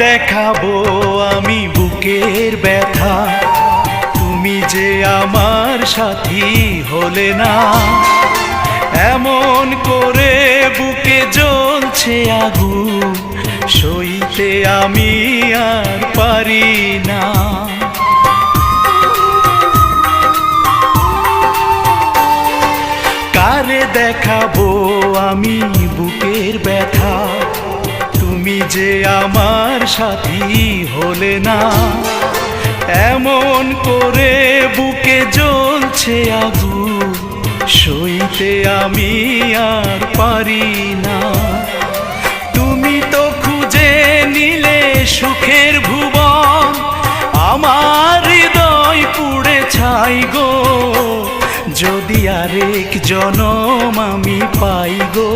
দেখাবো আমি বুকের ব্যথা, তুমি যে আমার সাথী হলে না। এমন করে বুকে জ্বলছে আগুন, সইতে আমি আর পারি না। কারে দেখাবো আমি বুকের ব্যথা, তুমি যে আমার সাথী হলে না। এমন করে বুকে জ্বলছে আগুন, সইতে আমি আর পারি না। তুমি তো খুঁজে নিলে সুখের ভুবন, আমার হৃদয় পুড়ে ছাই গো। যদি আরেক জনম আমি পাই গো।